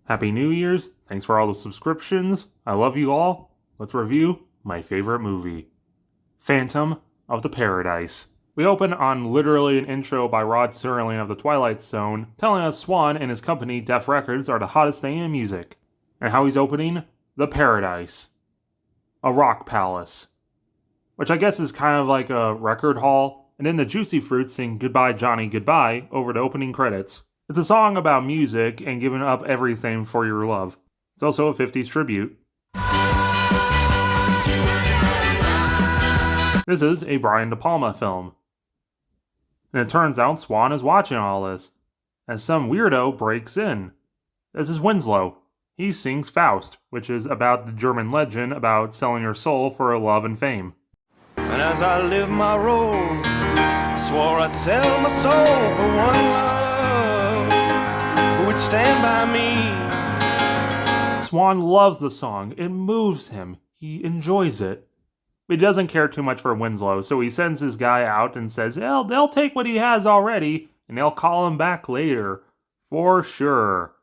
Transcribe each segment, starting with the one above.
Happy New Year's. Thanks for all the subscriptions. I love you all. Let's review my favorite movie, Phantom of the Paradise. We open on literally an intro by Rod Serling of The Twilight Zone, telling us Swan and his company, Def Records, are the hottest thing in music. And how he's opening? The Paradise. A rock palace. Which I guess is kind of like a record hall. And then the Juicy Fruits sing Goodbye Johnny Goodbye over the opening credits. It's a song about music and giving up everything for your love. It's also a 50s tribute. This is a Brian De Palma film. And it turns out Swan is watching all this, as some weirdo breaks in. This is Winslow. He sings Faust, which is about the German legend about selling your soul for love and fame. And as I live my role, I swore I'd sell my soul for one love who would stand by me. Swan loves the song. It moves him. He enjoys it. But he doesn't care too much for Winslow, so he sends his guy out and says, they'll take what he has already, and they'll call him back later. For sure.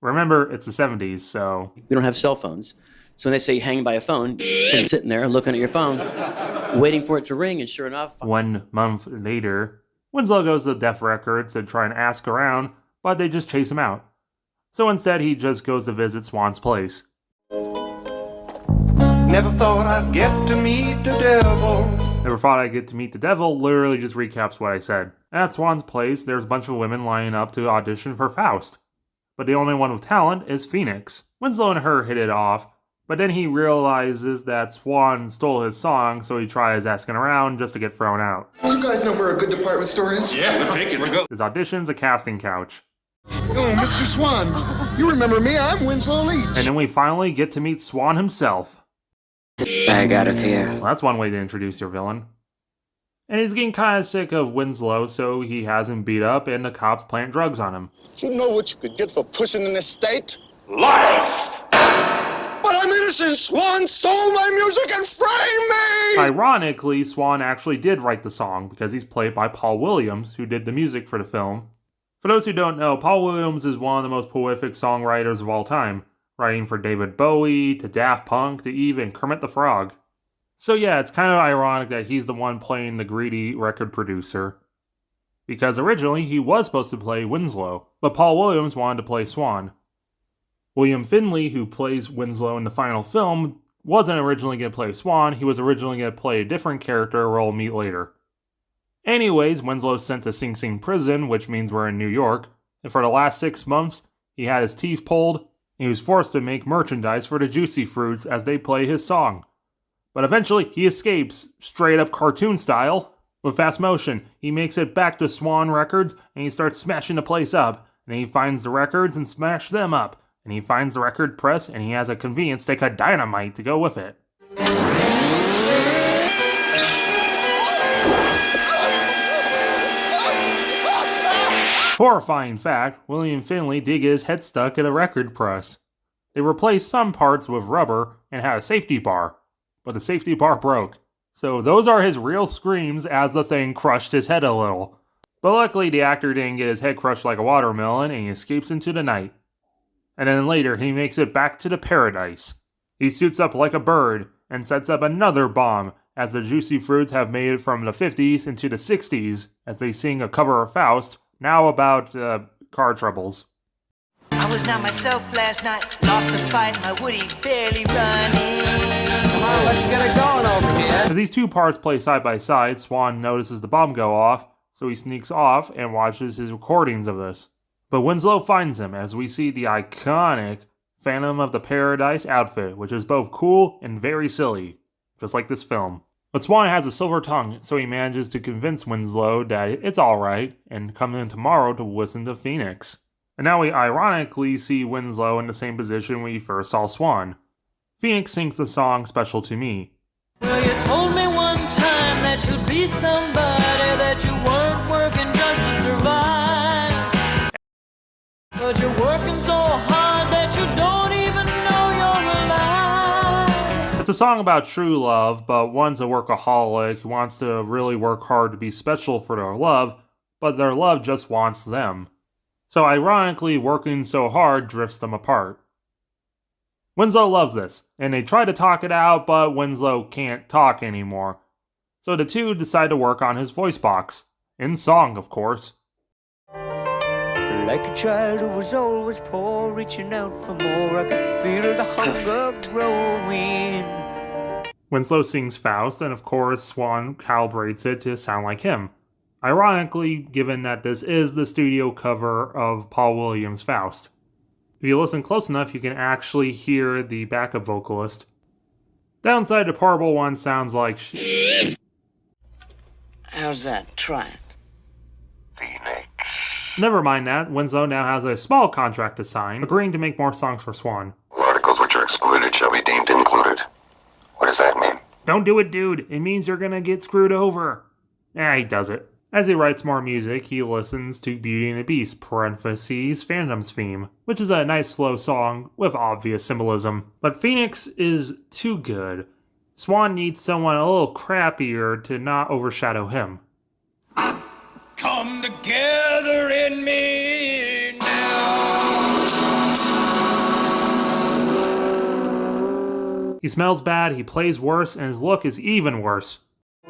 Remember, it's the 70s, so... We don't have cell phones. So when they say hang by a phone, and sitting there looking at your phone, waiting for it to ring, and sure enough... 1 month later, Winslow goes to Def Records to try and ask around, but they just chase him out. So instead, he just goes to visit Swan's place. Never thought I'd get to meet the devil. Never thought I'd get to meet the devil literally just recaps what I said. At Swan's place, there's a bunch of women lining up to audition for Faust. But the only one with talent is Phoenix. Winslow and her hit it off, but then he realizes that Swan stole his song, so he tries asking around just to get thrown out. You guys know where a good department store is? Yeah, we'll take it. We'll go. His audition's a casting couch. Oh, Mr. Swan, you remember me? I'm Winslow Leach. And then we finally get to meet Swan himself. Bag out of here. Well, that's one way to introduce your villain. And he's getting kind of sick of Winslow, so he has him beat up and the cops plant drugs on him. You know what you could get for pushing in this state? Life! But I'm innocent! Swan stole my music and framed me! Ironically, Swan actually did write the song because he's played by Paul Williams, who did the music for the film. For those who don't know, Paul Williams is one of the most prolific songwriters of all time, writing for David Bowie, to Daft Punk, to even Kermit the Frog. So yeah, it's kind of ironic that he's the one playing the greedy record producer. Because originally he was supposed to play Winslow, but Paul Williams wanted to play Swan. William Finley, who plays Winslow in the final film, wasn't originally going to play Swan, he was originally going to play a different character we'll meet later. Anyways, Winslow's sent to Sing Sing prison, which means we're in New York, and for the last 6 months, he had his teeth pulled, and he was forced to make merchandise for the Juicy Fruits as they play his song. But eventually, he escapes, straight up cartoon style. With fast motion, he makes it back to Swan Records, and he starts smashing the place up. And he finds the records and smashes them up. And he finds the record press, and he has a convenient stick of dynamite to go with it. Horrifying fact, William Finley did get his head stuck in a record press. They replaced some parts with rubber and had a safety bar, but the safety bar broke. So those are his real screams as the thing crushed his head a little. But luckily the actor didn't get his head crushed like a watermelon and he escapes into the night. And then later he makes it back to the paradise. He suits up like a bird and sets up another bomb as the Juicy Fruits have made it from the 50s into the 60s as they sing a cover of Faust, now about car troubles. I was not myself last night, lost the fight, my Woody barely running. Come on, let's get it going over here. As these two parts play side by side, Swan notices the bomb go off, so he sneaks off and watches his recordings of this. But Winslow finds him as we see the iconic Phantom of the Paradise outfit, which is both cool and very silly, just like this film. But Swan has a silver tongue, so he manages to convince Winslow that it's alright and come in tomorrow to listen to Phoenix. And now we ironically see Winslow in the same position we first saw Swan. Phoenix sings the song Special to Me. Well, you told me one time that you'd be somebody, that you weren't working just to survive. But you're working so hard that you don't even know you're alive. It's a song about true love, but one's a workaholic who wants to really work hard to be special for their love, but their love just wants them. So ironically, working so hard drifts them apart. Winslow loves this, and they try to talk it out, but Winslow can't talk anymore. So the two decide to work on his voice box. In song, of course. Like a child who was always poor, reaching out for more, I could feel the hunger growing. Winslow sings Faust, and of course Swan calibrates it to sound like him. Ironically, given that this is the studio cover of Paul Williams' Faust. If you listen close enough, you can actually hear the backup vocalist. Downside, the portable one sounds like shit. How's that? Try it. Phoenix. Never mind that, Winslow now has a small contract to sign, agreeing to make more songs for Swan. Articles which are excluded shall be deemed included. What does that mean? Don't do it, dude. It means you're gonna get screwed over. He does it. As he writes more music, he listens to Beauty and the Beast, parentheses, Phantom's Theme, which is a nice slow song with obvious symbolism. But Phoenix is too good. Swan needs someone a little crappier to not overshadow him. Come together in me now. He smells bad, he plays worse, and his look is even worse.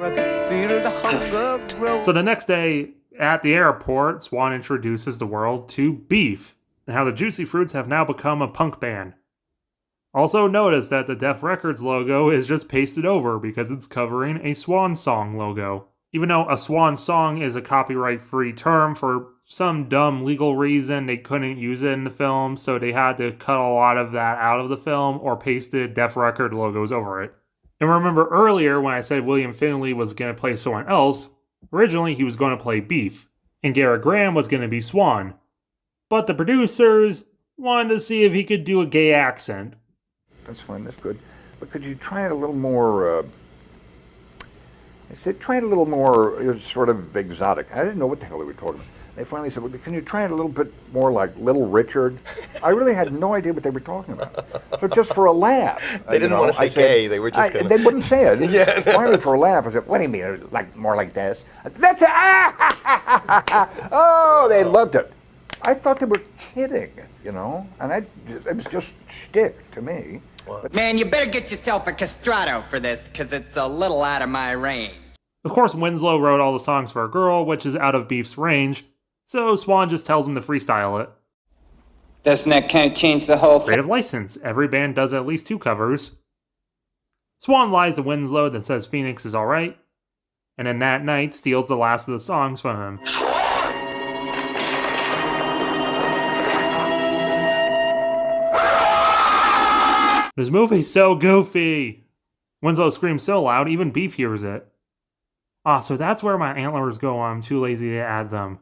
I could feel the hunger growing. So the next day, at the airport, Swan introduces the world to Beef, and how the Juicy Fruits have now become a punk band. Also notice that the Def Records logo is just pasted over because it's covering a Swan Song logo. Even though a Swan Song is a copyright-free term, for some dumb legal reason they couldn't use it in the film, so they had to cut a lot of that out of the film or pasted Def Record logos over it. And remember earlier when I said William Finley was going to play someone else, originally he was going to play Beef, and Garrett Graham was going to be Swan. But the producers wanted to see if he could do a gay accent. That's fine, that's good. But could you try it a little more, try it a little more sort of exotic. I didn't know what the hell they were talking about. They finally said, well, can you try it a little bit more like Little Richard? I really had no idea what they were talking about. So just for a laugh. They didn't want to say gay, they were just going to... They wouldn't say it. Yeah. Finally, for a laugh, I said, what do you mean, like more like this? That's it! Oh, they loved it. I thought they were kidding, you know? And it was just shtick to me. What? Man, you better get yourself a castrato for this, because it's a little out of my range. Of course, Winslow wrote all the songs for a girl, which is out of Beef's range, so Swan just tells him to freestyle it. Doesn't that kind of change the whole thing? Creative license. Every band does at least 2 covers. Swan lies to Winslow, then says Phoenix is alright, and then that night steals the last of the songs from him. This movie's so goofy! Winslow screams so loud, even Beef hears it. So that's where my antlers go. I'm too lazy to add them.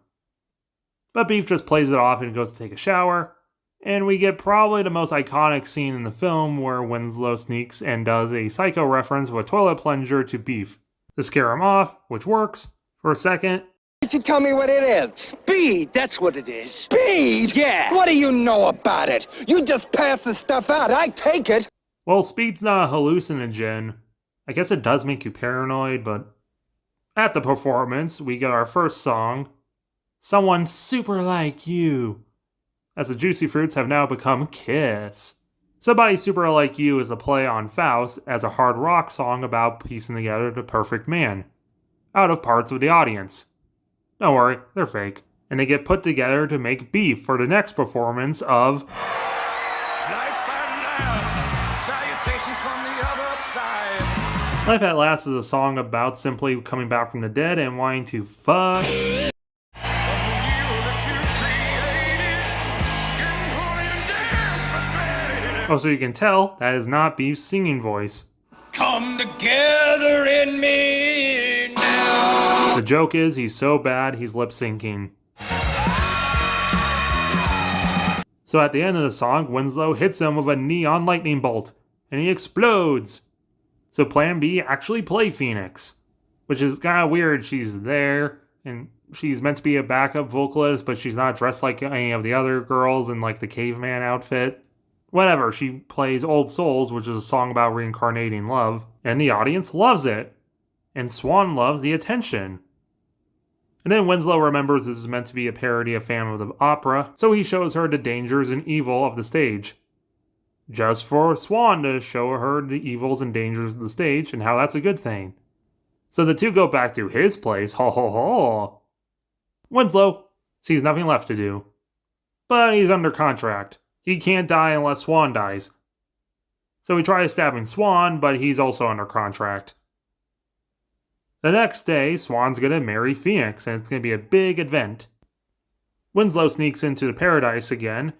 But Beef just plays it off and goes to take a shower. And we get probably the most iconic scene in the film where Winslow sneaks and does a Psycho reference with a toilet plunger to Beef to scare him off, which works for a second. Why don't you tell me what it is? Speed, that's what it is. Speed? Yeah. What do you know about it? You just pass the stuff out. I take it. Well, speed's not a hallucinogen. I guess it does make you paranoid, but... At the performance, we get our first song, Someone Super Like You, as the Juicy Fruits have now become Kiss. Somebody Super Like You is a play on Faust as a hard rock song about piecing together the perfect man, out of parts of the audience. Don't worry, they're fake. And they get put together to make Beef for the next performance of Life and last, salutations from the other side. Life at Last is a song about simply coming back from the dead and wanting to fuck. Oh, so you can tell that is not Beef's singing voice. Come together in me now. The joke is he's so bad he's lip syncing. So at the end of the song, Winslow hits him with a neon lightning bolt, and he explodes. So plan B, actually play Phoenix. Which is kind of weird. She's there, and she's meant to be a backup vocalist, but she's not dressed like any of the other girls in like the caveman outfit. Whatever, she plays Old Souls, which is a song about reincarnating love, and the audience loves it. And Swan loves the attention. And then Winslow remembers this is meant to be a parody of Phantom of the Opera, so he shows her the dangers and evil of the stage. Just for Swan to show her the evils and dangers of the stage and how that's a good thing. So the two go back to his place, ha ha ha. Winslow sees nothing left to do. But he's under contract. He can't die unless Swan dies. So he tries stabbing Swan, but he's also under contract. The next day, Swan's gonna marry Phoenix, and it's gonna be a big event. Winslow sneaks into the paradise again,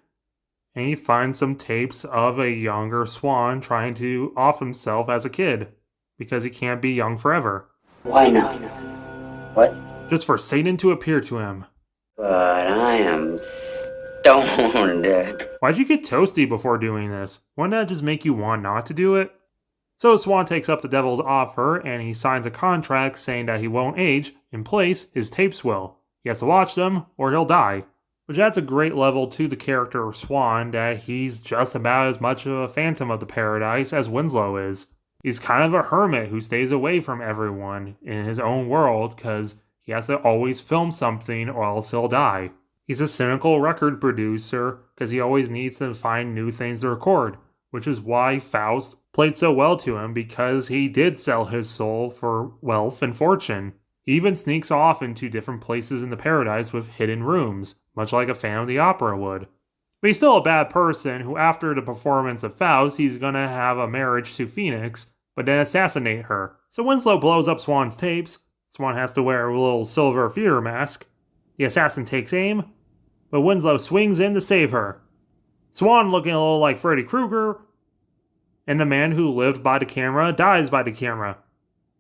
and he finds some tapes of a younger Swan trying to off himself as a kid, because he can't be young forever. Why not? What? Just for Satan to appear to him. But I am stoned. Why'd you get toasty before doing this? Wouldn't that just make you want not to do it? So Swan takes up the devil's offer, and he signs a contract saying that he won't age. In place, his tapes will. He has to watch them, or he'll die. Which adds a great level to the character of Swan, that he's just about as much of a phantom of the paradise as Winslow is. He's kind of a hermit who stays away from everyone in his own world because he has to always film something or else he'll die. He's a cynical record producer because he always needs to find new things to record, which is why Faust played so well to him, because he did sell his soul for wealth and fortune. He even sneaks off into different places in the paradise with hidden rooms, much like a Phantom of the Opera would. But he's still a bad person who, after the performance of Faust, he's gonna have a marriage to Phoenix, but then assassinate her. So Winslow blows up Swan's tapes. Swan has to wear a little silver fear mask. The assassin takes aim, but Winslow swings in to save her. Swan, looking a little like Freddy Krueger, and the man who lived by the camera dies by the camera.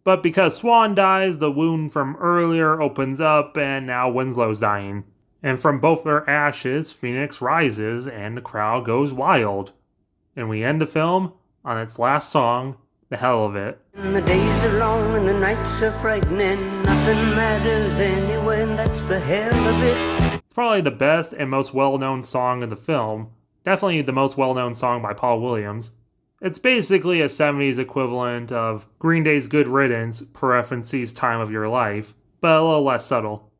But because Swan dies, the wound from earlier opens up, and now Winslow's dying. And from both their ashes, Phoenix rises, and the crowd goes wild. And we end the film on its last song, The Hell of It. And the days are long and the nights are frightening. Nothing matters anyway, and that's the hell of it. It's probably the best and most well-known song in the film. Definitely the most well-known song by Paul Williams. It's basically a 70s equivalent of Green Day's Good Riddance, parentheses Time of Your Life, but a little less subtle.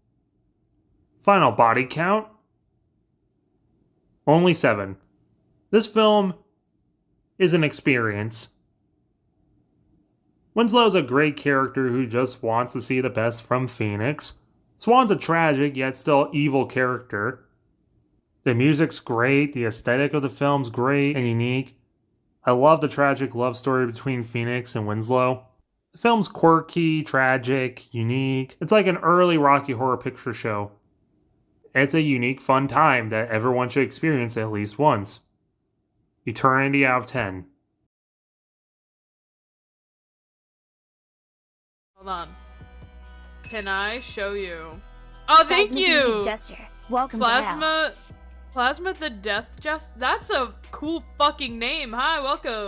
Final body count? Only 7. This film is an experience. Winslow's a great character who just wants to see the best from Phoenix. Swan's a tragic yet still evil character. The music's great, the aesthetic of the film's great and unique. I love the tragic love story between Phoenix and Winslow. The film's quirky, tragic, unique. It's like an early Rocky Horror Picture Show. It's a unique, fun time that everyone should experience at least once. Eternity out of 10. Hold on. Can I show you? Oh, thank you! Jester. Welcome to hell. Plasma the Death Jester? That's a cool fucking name. Hi, welcome.